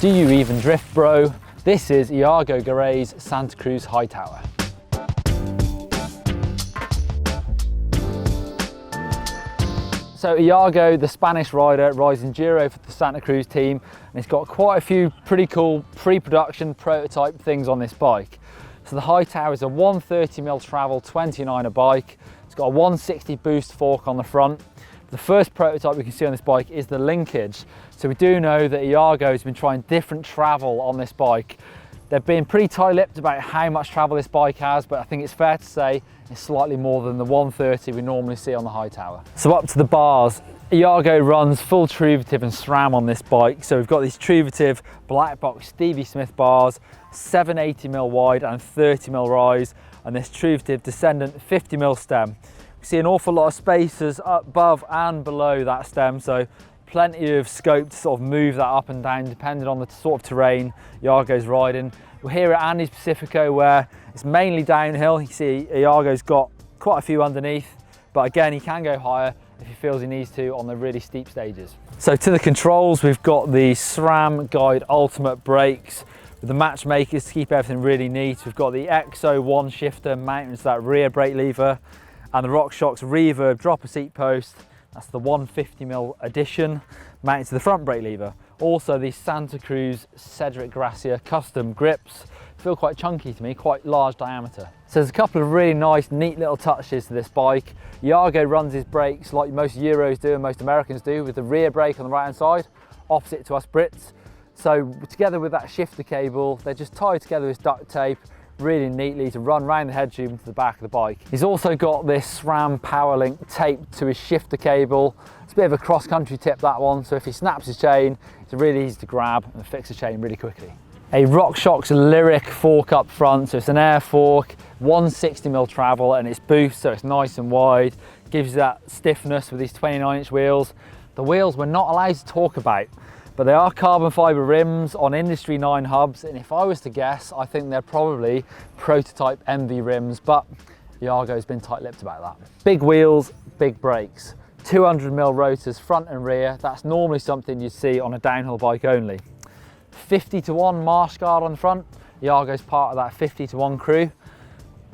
Do you even drift, bro? This is Iago Garay's Santa Cruz Hightower. So Iago, the Spanish rider, rides enduro for the Santa Cruz team, and he's got quite a few pretty cool pre-production prototype things on this bike. So the Hightower is a 130mm travel 29er bike. It's got a 160 boost fork on the front. The first prototype we can see on this bike is the Linkage. So we do know that Iago has been trying different travel on this bike. They've been pretty tight-lipped about how much travel this bike has, but I think it's fair to say it's slightly more than the 130 we normally see on the Hightower. So up to the bars, Iago runs full Truvativ and Sram on this bike. So we've got these Truvativ Blackbox Stevie Smiths bars, 780mm wide and 30mm rise, and this Truvativ Descendant 50mm stem. We see an awful lot of spacers above and below that stem, so plenty of scope to sort of move that up and down depending on the sort of terrain Iago's riding. We're here at Andes Pacifico where it's mainly downhill. You see Iago's got quite a few underneath, but again he can go higher if he feels he needs to on the really steep stages. So to the controls, we've got the Sram Guide Ultimate brakes with the Matchmakers to keep everything really neat. We've got the XO1 shifter mounted to that rear brake lever, and the Rockshox Reverb dropper seat post. That's the 150mm edition mounted to the front brake lever. Also the Santa Cruz Cedric Gracia custom grips. Feel quite chunky to me, quite large diameter. So there's a couple of really nice, neat little touches to this bike. Iago runs his brakes like most Euros do and most Americans do, with the rear brake on the right hand side, opposite to us Brits. So together with that shifter cable, they're just tied together with duct tape really neatly to run around the head tube to the back of the bike. He's also got this SRAM PowerLink taped to his shifter cable. It's a bit of a cross-country tip, that one, so if he snaps his chain, it's really easy to grab and fix the chain really quickly. A Rockshox Lyrik fork up front, so it's an air fork, 160mm travel, and it's boost, so it's nice and wide, gives you that stiffness with these 29-inch wheels. The wheels we're not allowed to talk about, but they are carbon fibre rims on Industry 9 hubs, and if I was to guess, I think they're probably prototype MV rims, but Iago's been tight-lipped about that. Big wheels, big brakes. 200mm rotors front and rear. That's normally something you'd see on a downhill bike only. 50-to-1 Marsh Guard on the front. Iago's part of that 50-to-1 crew.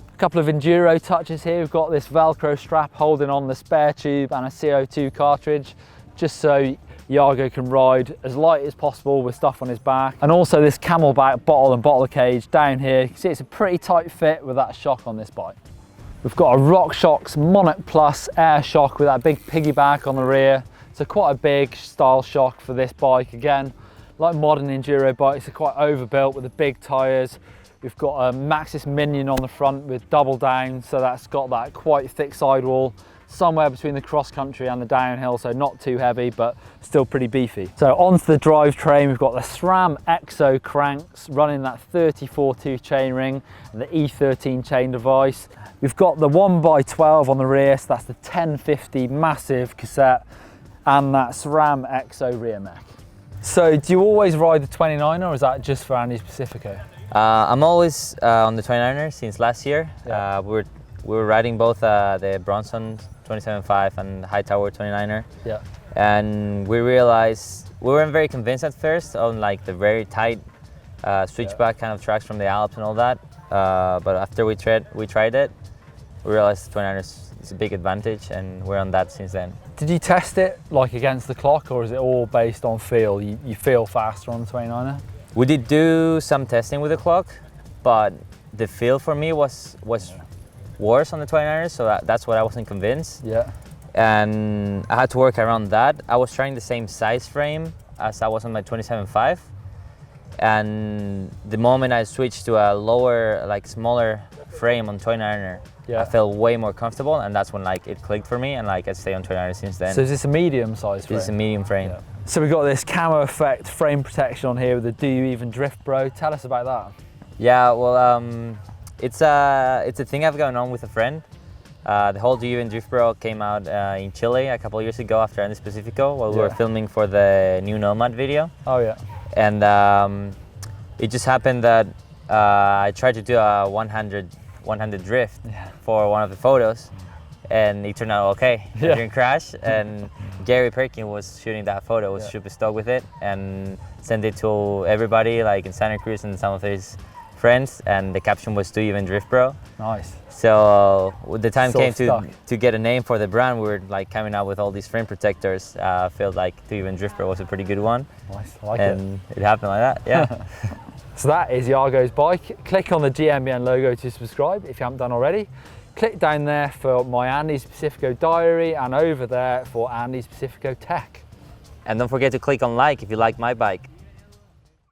A couple of enduro touches here. We've got this Velcro strap holding on the spare tube and a CO2 cartridge, just so Iago can ride as light as possible with stuff on his back. And also this Camelbak bottle and bottle cage down here. You can see it's a pretty tight fit with that shock on this bike. We've got a Rockshox Monarch Plus air shock with that big piggyback on the rear. So quite a big style shock for this bike. Again, like modern enduro bikes, they're quite overbuilt with the big tyres. We've got a Maxxis Minion on the front with DoubleDown, so that's got that quite thick sidewall, somewhere between the cross country and the downhill, so not too heavy but still pretty beefy. So onto the drivetrain, we've got the Sram XO cranks running that 34-tooth chainring and the E13 chain device. We've got the 1x12 on the rear, so that's the 1050 massive cassette, and that Sram XO rear mech. So do you always ride the 29er, or is that just for Andes Pacifico? I'm always on the 29er since last year. Yeah. We were riding both the Bronson 27.5 and Hightower 29er. Yeah. And we realized, we weren't very convinced at first on like the very tight switchback kind of tracks from the Alps and all that. But after we tried it, we realized the 29er is a big advantage, and we're on that since then. Did you test it like against the clock, or is it all based on feel? You feel faster on the 29er? We did do some testing with the clock, but the feel for me was worse on the 29er, so that's what I wasn't convinced. Yeah. And I had to work around that. I was trying the same size frame as I was on my 27.5, and the moment I switched to a lower, like smaller frame on 29er, yeah, I felt way more comfortable, and that's when like it clicked for me, and like I stayed on 29er since then. So is this a medium size frame? It's a medium frame. Yeah. So we've got this camo effect frame protection on here with the Do You Even Drift Bro. Tell us about that. Yeah, well, it's a thing I've gone on with a friend. The whole Do You Even Drift Bro came out in Chile a couple of years ago after Andes Pacifico, while we were filming for the new Nomad video. Oh yeah. And it just happened that I tried to do a 100 drift for one of the photos, and it turned out okay. It Yeah. didn't crash, and Gary Perkin was shooting that photo, was super stoked with it, and sent it to everybody, like in Santa Cruz and some of his friends, and the caption was "Do You Even Drift, Bro?" Nice. So when the time Sort came of stuck. to get a name for the brand, we were like coming out with all these frame protectors. Felt like "Do You Even Drift, Bro?" was a pretty good one, Nice, I like it. and it happened like that, yeah. So that is Iago's bike. Click on the GMBN logo to subscribe if you haven't done already. Click down there for my Andes Pacifico diary, and over there for Andes Pacifico tech. And don't forget to click on like if you like my bike.